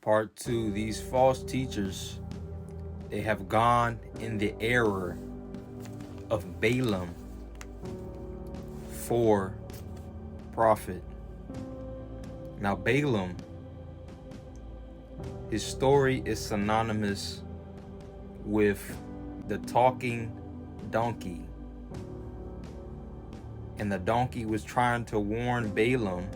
Part 2, these false teachers, they have gone in the error of Balaam for profit. Now Balaam, his story is synonymous with the talking donkey. And the donkey was trying to warn Balaam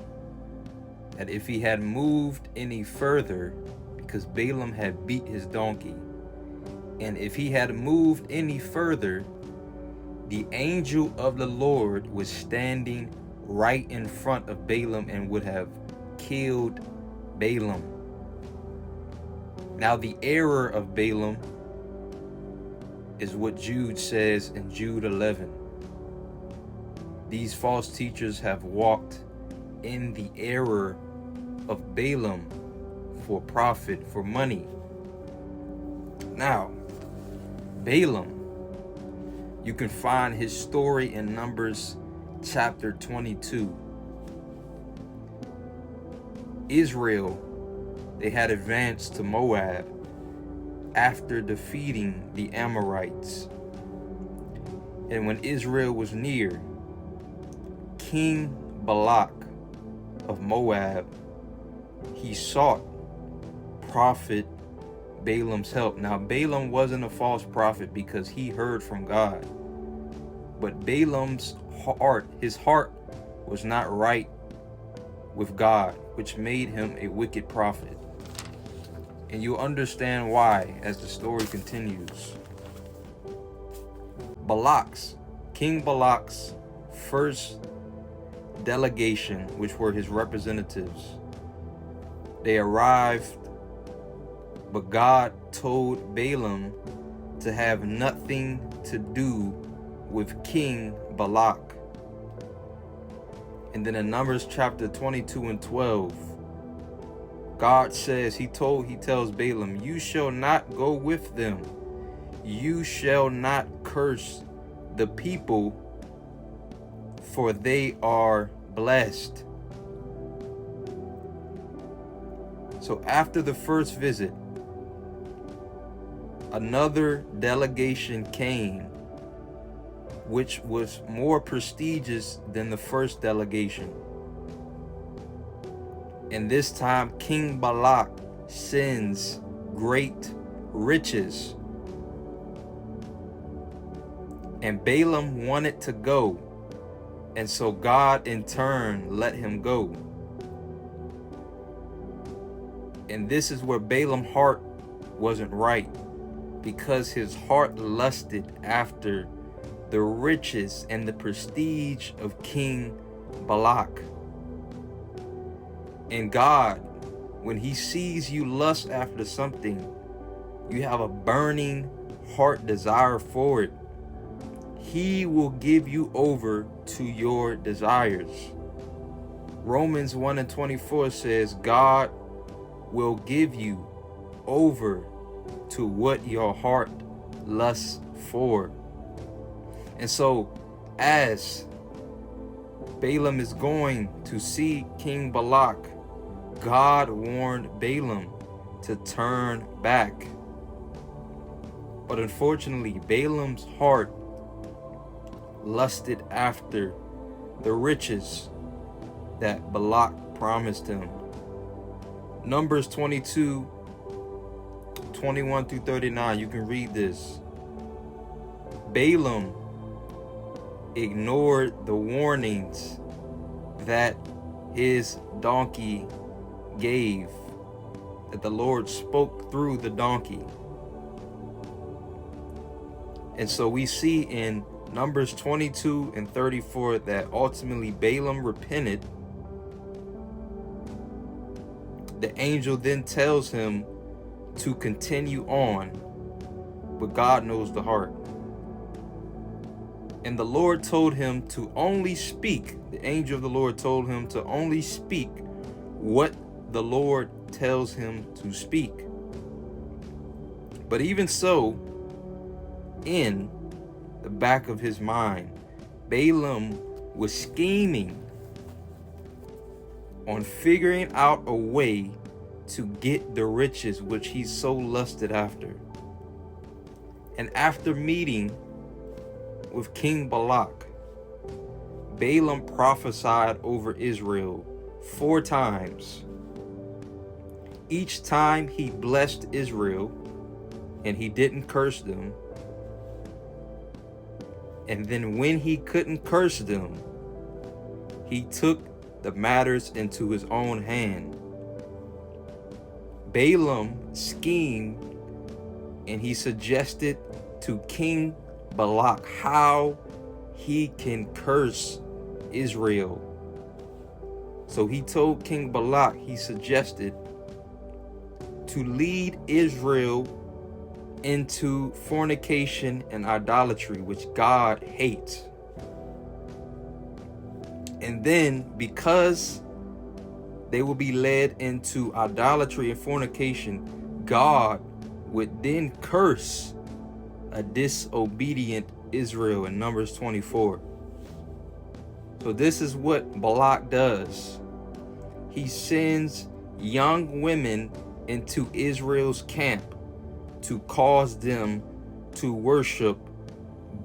that if he had moved any further, because Balaam had beat his donkey, and if he had moved any further, the angel of the Lord was standing right in front of Balaam and would have killed Balaam. Now the error of Balaam is what Jude says in Jude 11. These false teachers have walked in the error of Balaam for profit, for money. Now, Balaam, you can find his story in Numbers chapter 22. Israel, they had advanced to Moab after defeating the Amorites. And when Israel was near, King Balaam of Moab, he sought prophet Balaam's help. Now Balaam wasn't a false prophet because he heard from God, but Balaam's heart, his heart was not right with God, which made him a wicked prophet. And you'll understand why as the story continues. King Balaam's first delegation, which were his representatives, they arrived, but God told Balaam to have nothing to do with King Balaam. And then in Numbers chapter 22 and 12, God says, he tells Balaam, you shall not go with them. You shall not curse the people, for they are blessed. So after the first visit, another delegation came, which was more prestigious than the first delegation. And this time, King Balaam sends great riches. And Balaam wanted to go, and so God in turn let him go. And this is where Balaam's heart wasn't right, because his heart lusted after the riches and the prestige of King Balaam. And God, when he sees you lust after something, you have a burning heart desire for it, he will give you over to your desires. Romans 1 and 24 says, God will give you over to what your heart lusts for. And so as Balaam is going to see King Balaam, God warned Balaam to turn back. But unfortunately, Balaam's heart lusted after the riches that Balaam promised him. Numbers 22, 21 through 39, you can read this. Balaam ignored the warnings that his donkey gave, that the Lord spoke through the donkey. And so we see in Numbers 22 and 34 that ultimately Balaam repented. The angel then tells him to continue on, but God knows the heart. And the Lord told him to only speak, the angel of the Lord told him to only speak what the Lord tells him to speak. But even so, in the back of his mind, Balaam was scheming on figuring out a way to get the riches which he so lusted after. And after meeting with King Balak, Balaam prophesied over Israel 4 times. Each time he blessed Israel, and he didn't curse them. And then when he couldn't curse them, he took the matters into his own hand. Balaam schemed, and he suggested to King Balak how he can curse Israel. So he told King Balak, he suggested to lead Israel into fornication and idolatry, which God hates. And then, because they will be led into idolatry and fornication, God would then curse a disobedient Israel in Numbers 24. So this is what Balak does. He sends young women into Israel's camp to cause them to worship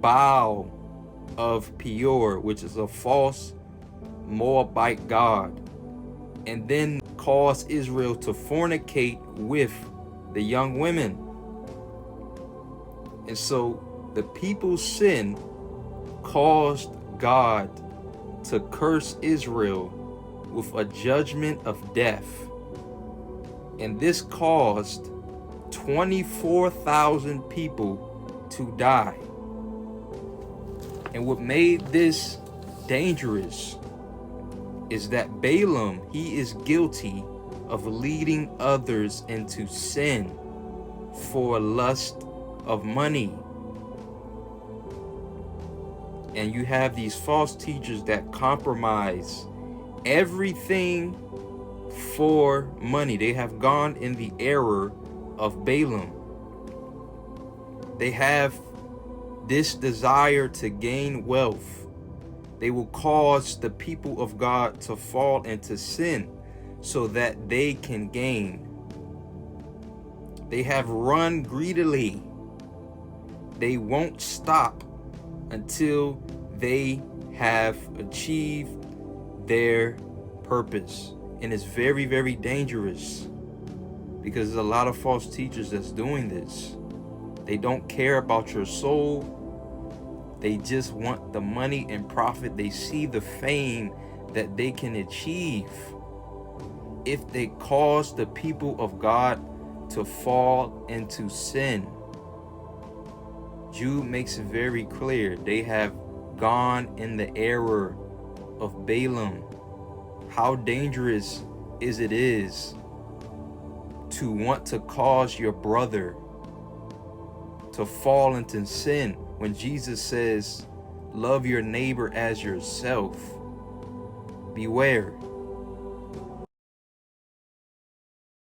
Baal of Peor, which is a false Moabite god, and then cause Israel to fornicate with the young women. And so the people's sin caused God to curse Israel with a judgment of death. And this caused 24,000 people to die. And what made this dangerous is that Balaam, he is guilty of leading others into sin for lust of money. And you have these false teachers that compromise everything for money. They have gone in the error of Balaam. They have this desire to gain wealth. They will cause the people of God to fall into sin so that they can gain. They have run greedily. They won't stop until they have achieved their purpose. And it's very, very dangerous, because there's a lot of false teachers that's doing this. They don't care about your soul. They just want the money and profit. They see the fame that they can achieve if they cause the people of God to fall into sin. Jude makes it very clear. They have gone in the error of Balaam. How dangerous is it to want to cause your brother to fall into sin, when Jesus says, love your neighbor as yourself. Beware.